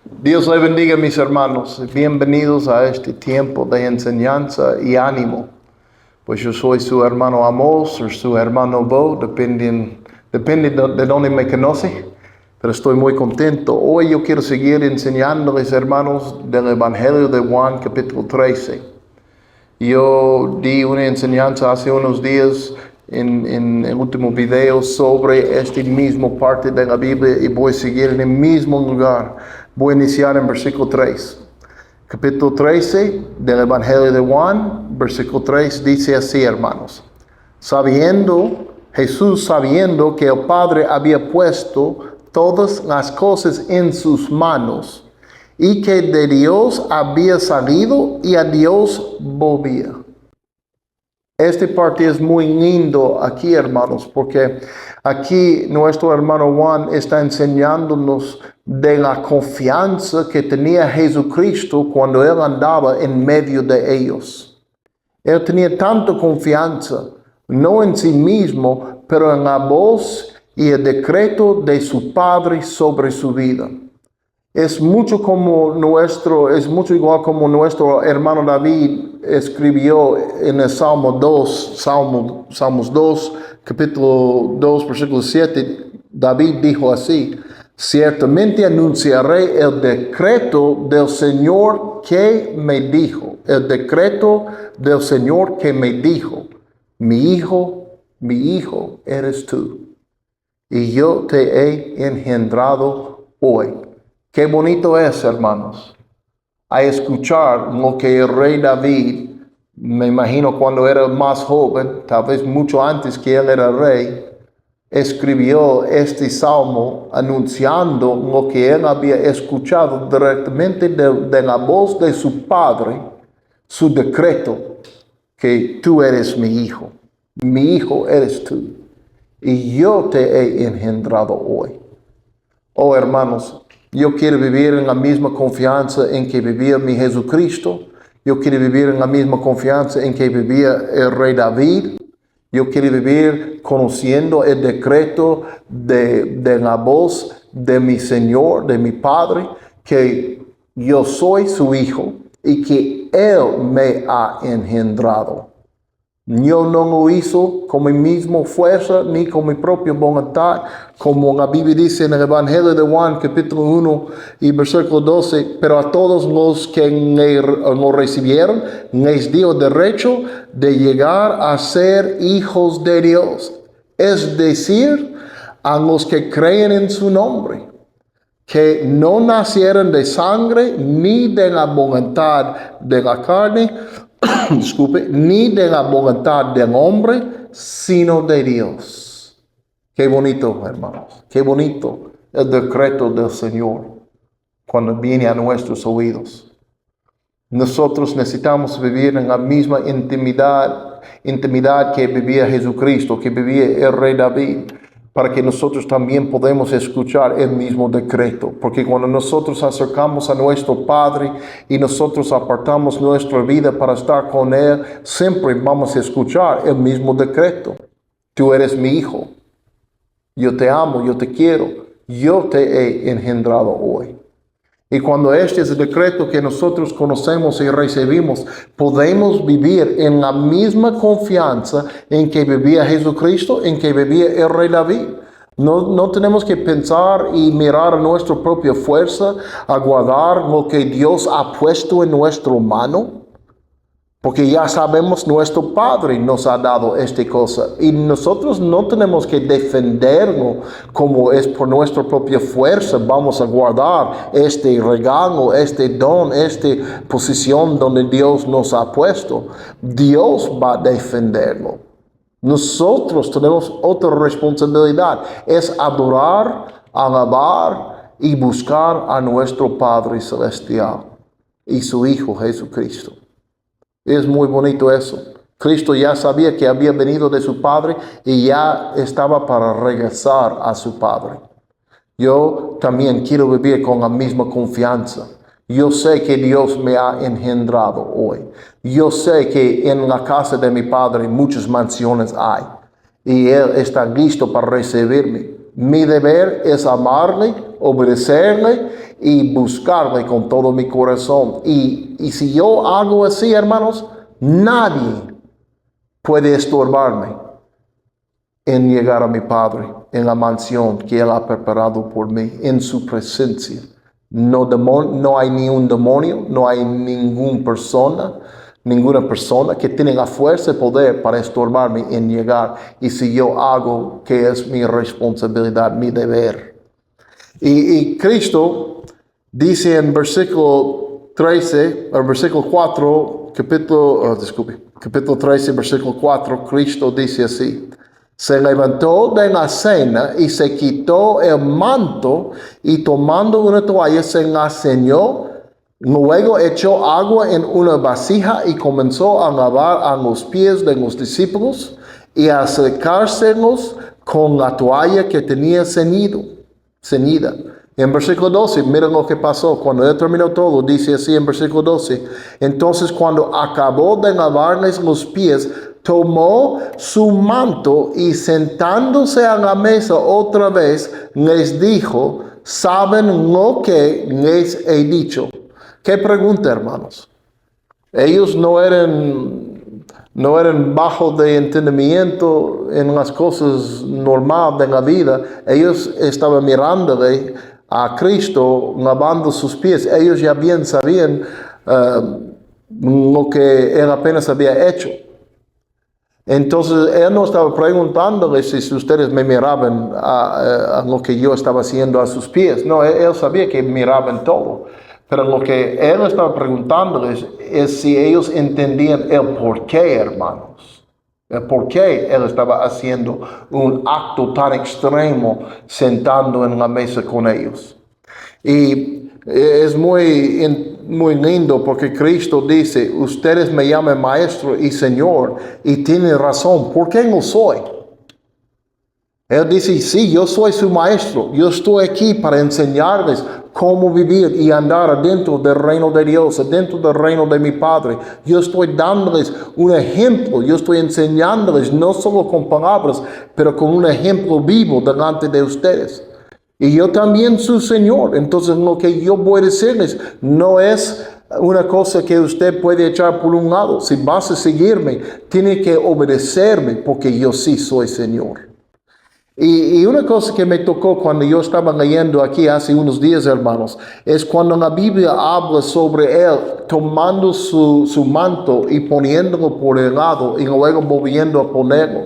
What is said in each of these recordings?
Dios le bendiga, mis hermanos. Bienvenidos a este tiempo de enseñanza y ánimo. Pues yo soy su hermano Amos o su hermano Bo, depende de dónde me conoce, pero estoy muy contento. Hoy yo quiero seguir enseñándoles, hermanos, del Evangelio de Juan, capítulo 13. Yo di una enseñanza hace unos días en el último video sobre esta misma parte de la Biblia y voy a seguir en el mismo lugar. Voy a iniciar en versículo 3. Capítulo 13 del Evangelio de Juan, versículo 3 dice así, hermanos. Jesús sabiendo que el Padre había puesto todas las cosas en sus manos y que de Dios había salido y a Dios volvía. Esta parte es muy lindo aquí, hermanos, porque aquí nuestro hermano Juan está enseñándonos de la confianza que tenía Jesucristo cuando Él andaba en medio de ellos. Él tenía tanta confianza, no en sí mismo, pero en la voz y el decreto de su Padre sobre su vida. Es mucho igual como nuestro hermano David escribió en el Salmos 2, capítulo 2, versículo 7. David dijo así: ciertamente anunciaré el decreto del Señor que me dijo. El decreto del Señor que me dijo: mi hijo eres tú, y yo te he engendrado hoy. Qué bonito es, hermanos, a escuchar lo que el rey David, me imagino cuando era más joven, tal vez mucho antes que él era rey, escribió este salmo anunciando lo que él había escuchado directamente de la voz de su padre, su decreto, que tú eres mi hijo eres tú, y yo te he engendrado hoy. Oh, hermanos, yo quiero vivir en la misma confianza en que vivía mi Jesucristo. Yo quiero vivir en la misma confianza en que vivía el rey David. Yo quiero vivir conociendo el decreto de la voz de mi Señor, de mi Padre, que yo soy su hijo y que Él me ha engendrado. Yo no lo hizo con mi misma fuerza ni con mi propia voluntad, como la Biblia dice en el Evangelio de Juan, capítulo 1 y versículo 12, pero a todos los que lo recibieron, les dio derecho de llegar a ser hijos de Dios, es decir, a los que creen en su nombre, que no nacieron de sangre, ni de la voluntad de la carne, ni de la voluntad del hombre, sino de Dios. Qué bonito, hermanos. Qué bonito el decreto del Señor cuando viene a nuestros oídos. Nosotros necesitamos vivir en la misma intimidad que vivía Jesucristo, que vivía el rey David, para que nosotros también podamos escuchar el mismo decreto. Porque cuando nosotros acercamos a nuestro Padre y nosotros apartamos nuestra vida para estar con Él, siempre vamos a escuchar el mismo decreto. Tú eres mi hijo. Yo te amo, yo te quiero. Yo te he engendrado hoy. Y cuando este es el decreto que nosotros conocemos y recibimos, podemos vivir en la misma confianza en que vivía Jesucristo, en que vivía el rey David. No tenemos que pensar y mirar a nuestra propia fuerza, a guardar lo que Dios ha puesto en nuestra mano. Porque ya sabemos, nuestro Padre nos ha dado esta cosa. Y nosotros no tenemos que defenderlo como es por nuestra propia fuerza. Vamos a guardar este regalo, este don, esta posición donde Dios nos ha puesto. Dios va a defenderlo. Nosotros tenemos otra responsabilidad. Es adorar, alabar y buscar a nuestro Padre Celestial y su Hijo Jesucristo. Es muy bonito eso. Cristo ya sabía que había venido de su Padre y ya estaba para regresar a su Padre. Yo también quiero vivir con la misma confianza. Yo sé que Dios me ha engendrado hoy. Yo sé que en la casa de mi Padre muchas mansiones hay. Y Él está listo para recibirme. Mi deber es amarle, obedecerle y buscarle con todo mi corazón. Y si yo hago así, hermanos, nadie puede estorbarme en llegar a mi Padre, en la mansión que Él ha preparado por mí, en su presencia. No hay ni un demonio, no hay ninguna persona que tenga la fuerza y poder para estorbarme en llegar. Y si yo hago, que es mi responsabilidad, mi deber. Y Cristo dice en versículo 13, o versículo 4, capítulo 13, versículo 4, Cristo dice así: se levantó de la cena y se quitó el manto y tomando una toalla se la ceñó. Luego echó agua en una vasija y comenzó a lavar a los pies de los discípulos y a secárselos con la toalla que tenía ceñida. En versículo 12, miren lo que pasó. Cuando él terminó todo, dice así en versículo 12. Entonces cuando acabó de lavarles los pies, tomó su manto y sentándose a la mesa otra vez, les dijo: ¿saben lo que les he dicho? ¿Qué pregunta, hermanos? Ellos no eran bajos de entendimiento en las cosas normales de la vida. Ellos estaban mirándole a Cristo lavando sus pies. Ellos ya bien sabían lo que Él apenas había hecho. Entonces, Él no estaba preguntándoles si ustedes me miraban a lo que yo estaba haciendo a sus pies. No, Él sabía que miraban todo. Pero lo que Él estaba preguntándoles es si ellos entendían el por qué, hermanos. El por qué Él estaba haciendo un acto tan extremo sentando en la mesa con ellos. Y es muy lindo porque Cristo dice: ustedes me llaman maestro y Señor, y tienen razón. ¿Por qué no soy? Él dice: sí, yo soy su maestro. Yo estoy aquí para enseñarles cómo vivir y andar dentro del reino de Dios, dentro del reino de mi Padre. Yo estoy dándoles un ejemplo. Yo estoy enseñándoles no solo con palabras, pero con un ejemplo vivo delante de ustedes. Y yo también su Señor. Entonces lo que yo voy a decirles no es una cosa que usted puede echar por un lado. Si vas a seguirme, tiene que obedecerme porque yo sí soy Señor. Y una cosa que me tocó cuando yo estaba leyendo aquí hace unos días, hermanos, es cuando la Biblia habla sobre Él tomando su manto y poniéndolo por el lado y luego volviendo a ponerlo.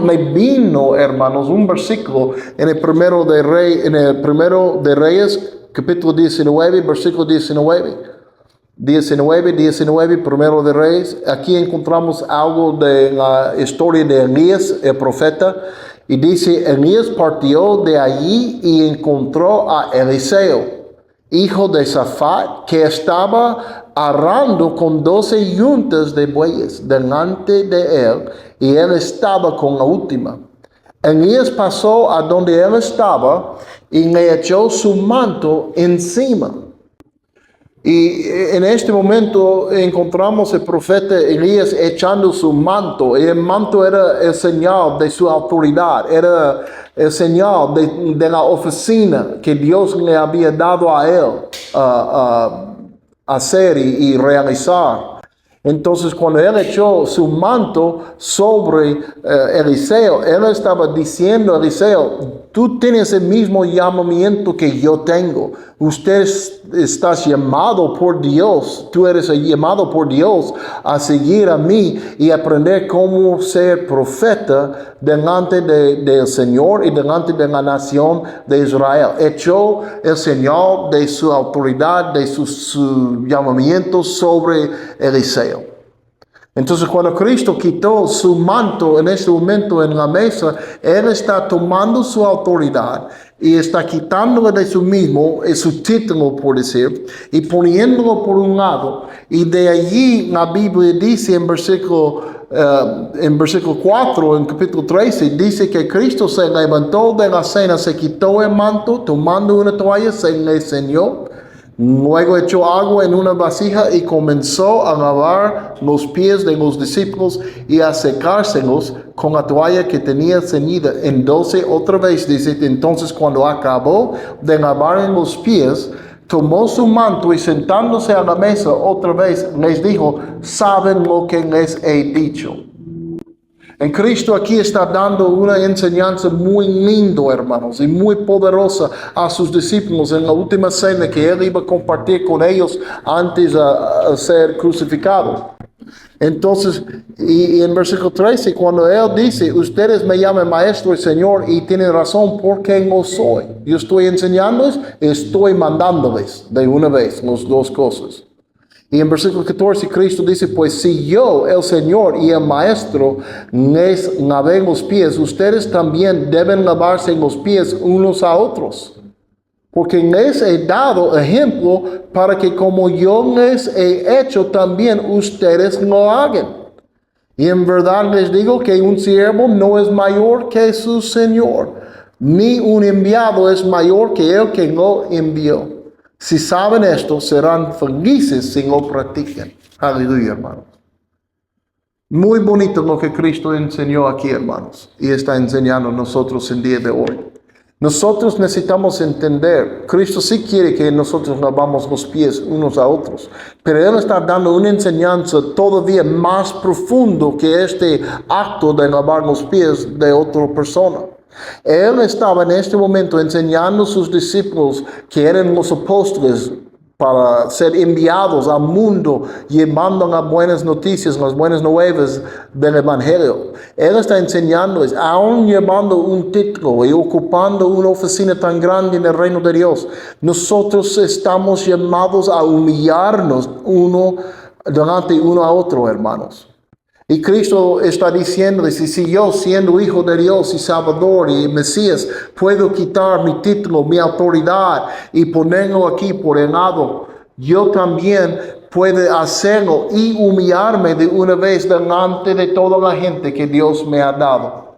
Me vino, hermanos, un versículo en el primero de Reyes, capítulo 19, versículo 19. 19, primero de Reyes. Aquí encontramos algo de la historia de Elías, el profeta. Y dice: Elías partió de allí y encontró a Eliseo, hijo de Safat, que estaba arando con 12 yuntas de bueyes delante de él, y él estaba con la última. Elías pasó a donde él estaba y le echó su manto encima. Y en este momento encontramos el profeta Elías echando su manto. Y el manto era el señal de su autoridad, era el señal de la oficina que Dios le había dado a él hacer y realizar. Entonces, cuando él echó su manto sobre Eliseo, él estaba diciendo a Eliseo: tú tienes el mismo llamamiento que yo tengo. Usted estás llamado por Dios. Tú eres llamado por Dios a seguir a mí y aprender cómo ser profeta delante del Señor y delante de la nación de Israel. Echó el señal de su autoridad, de su llamamiento sobre Eliseo. Entonces, cuando Cristo quitó su manto en este momento en la mesa, Él está tomando su autoridad y está quitándole de su mismo, su título, por decir, y poniéndolo por un lado. Y de allí la Biblia dice en versículo 4, en capítulo 13, dice que Cristo se levantó de la cena, se quitó el manto, tomando una toalla, se le ceñó. Luego echó agua en una vasija y comenzó a lavar los pies de los discípulos y a secárselos con la toalla que tenía ceñida. Entonces otra vez dice, entonces cuando acabó de lavar los pies, tomó su manto y sentándose a la mesa otra vez les dijo, ¿saben lo que les he dicho? En Cristo aquí está dando una enseñanza muy lindo, hermanos, y muy poderosa a sus discípulos en la última cena que Él iba a compartir con ellos antes de ser crucificado. Entonces, y en versículo 13, cuando Él dice, ustedes me llaman maestro y Señor, y tienen razón porque no soy. Yo estoy enseñándoles, estoy mandándoles de una vez las dos cosas. Y en versículo 14 Cristo dice, pues si yo, el Señor y el Maestro, les lavé los pies, ustedes también deben lavarse los pies unos a otros. Porque les he dado ejemplo para que como yo les he hecho, también ustedes lo hagan. Y en verdad les digo que un siervo no es mayor que su Señor, ni un enviado es mayor que el que lo envió. Si saben esto, serán felices si lo practican. Aleluya, hermanos. Muy bonito lo que Cristo enseñó aquí, hermanos, y está enseñando a nosotros el día de hoy. Nosotros necesitamos entender, Cristo sí quiere que nosotros lavamos los pies unos a otros, pero Él está dando una enseñanza todavía más profundo que este acto de lavar los pies de otra persona. Él estaba en este momento enseñando a sus discípulos que eran los apóstoles para ser enviados al mundo, llevando las buenas noticias, las buenas nuevas del Evangelio. Él está enseñándoles, aún llevando un título y ocupando una oficina tan grande en el reino de Dios, nosotros estamos llamados a humillarnos delante uno a otro, hermanos. Y Cristo está diciéndoles, si yo siendo hijo de Dios y Salvador y Mesías, puedo quitar mi título, mi autoridad y ponerlo aquí por el lado, yo también puedo hacerlo y humillarme de una vez delante de toda la gente que Dios me ha dado.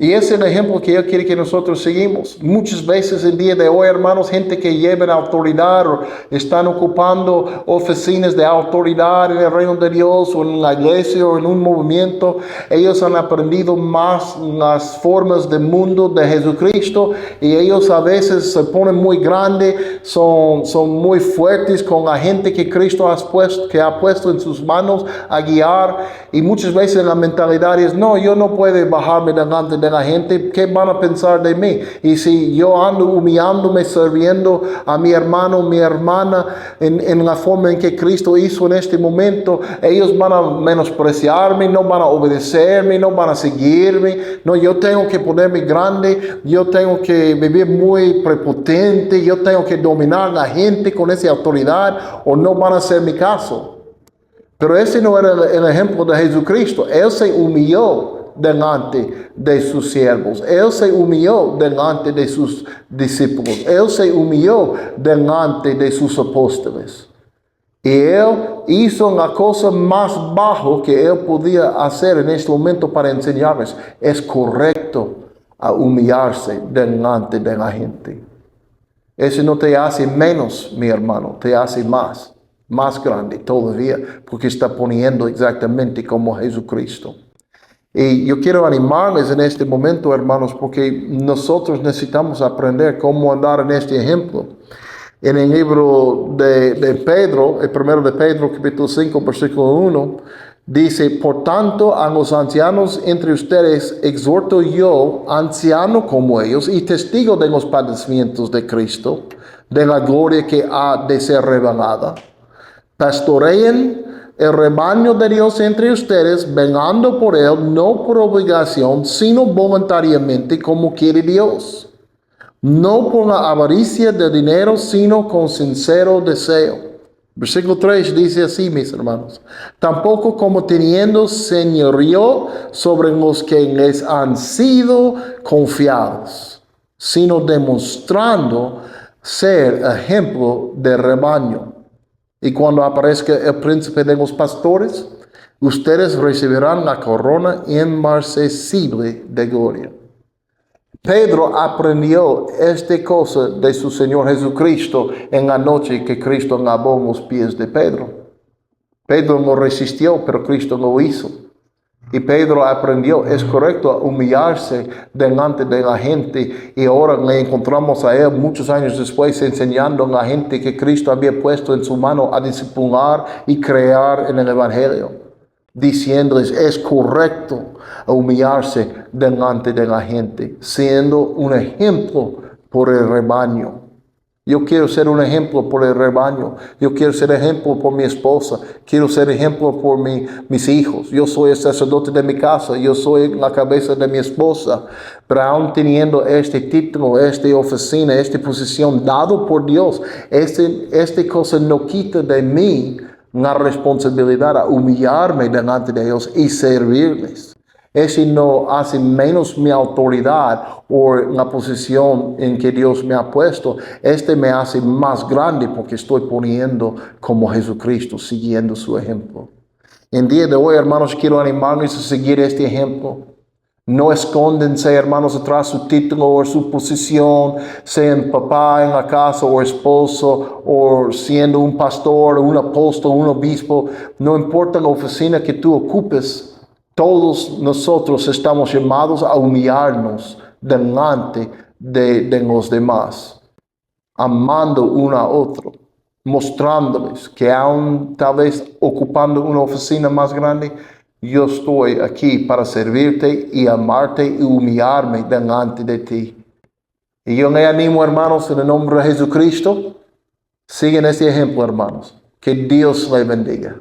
Y ese es el ejemplo que Él quiere que nosotros seguimos. Muchas veces el día de hoy, hermanos, gente que lleva autoridad o están ocupando oficinas de autoridad en el reino de Dios o en la iglesia o en un movimiento, ellos han aprendido más las formas del mundo de Jesucristo y ellos a veces se ponen muy grandes, son muy fuertes con la gente que Cristo ha puesto en sus manos a guiar, y muchas veces la mentalidad es, no, yo no puedo bajarme delante de la gente, ¿qué van a pensar de mí? Y si yo ando humillándome, sirviendo a mi hermano, mi hermana, en la forma en que Cristo hizo en este momento, ellos van a menospreciarme, no van a obedecerme, no van a seguirme. No, yo tengo que ponerme grande, yo tengo que vivir muy prepotente, yo tengo que dominar a la gente con esa autoridad, o no van a hacer mi caso. Pero ese no era el ejemplo de Jesucristo. Él se humilló delante de sus siervos. Él se humilló delante de sus discípulos. Él se humilló delante de sus apóstoles. Y Él hizo la cosa más bajo que Él podía hacer en este momento para enseñarles. Es correcto a humillarse delante de la gente. Eso no te hace menos, mi hermano, te hace más grande todavía, porque está poniendo exactamente como Jesucristo. Y yo quiero animarles en este momento, hermanos, porque nosotros necesitamos aprender cómo andar en este ejemplo. En el libro de Pedro, el primero de Pedro, capítulo 5, versículo 1, dice, por tanto, a los ancianos entre ustedes exhorto yo, anciano como ellos, y testigo de los padecimientos de Cristo, de la gloria que ha de ser revelada. Pastoreen el rebaño de Dios entre ustedes, velando por él, no por obligación, sino voluntariamente, como quiere Dios. No por la avaricia de dinero, sino con sincero deseo. Versículo 3 dice así, mis hermanos. Tampoco como teniendo señorío sobre los que les han sido confiados, sino demostrando ser ejemplo de rebaño. Y cuando aparezca el príncipe de los pastores, ustedes recibirán la corona inmarcesible de gloria. Pedro aprendió esta cosa de su Señor Jesucristo en la noche que Cristo lavó los pies de Pedro. Pedro no resistió, pero Cristo lo hizo. Y Pedro aprendió, es correcto humillarse delante de la gente, y ahora le encontramos a él muchos años después enseñando a la gente que Cristo había puesto en su mano a discipular y crear en el Evangelio, diciéndoles es correcto humillarse delante de la gente, siendo un ejemplo por el rebaño. Yo quiero ser un ejemplo por el rebaño. Yo quiero ser ejemplo por mi esposa. Quiero ser ejemplo por mis hijos. Yo soy el sacerdote de mi casa. Yo soy la cabeza de mi esposa. Pero aún teniendo este título, esta oficina, esta posición dado por Dios, esta cosa no quita de mí la responsabilidad a humillarme delante de ellos y servirles. Ese no hace menos mi autoridad o la posición en que Dios me ha puesto. Este me hace más grande porque estoy poniendo como Jesucristo, siguiendo su ejemplo. En día de hoy, hermanos, quiero animarles a seguir este ejemplo. No escóndense, hermanos, atrás su título o su posición, sean papá en la casa o esposo, o siendo un pastor, un apóstol, un obispo. No importa la oficina que tú ocupes. Todos nosotros estamos llamados a humillarnos delante de los demás, amando uno a otro, mostrándoles que aún tal vez ocupando una oficina más grande, yo estoy aquí para servirte y amarte y humillarme delante de ti. Y yo le animo, hermanos, en el nombre de Jesucristo, sigan este ejemplo, hermanos. Que Dios les bendiga.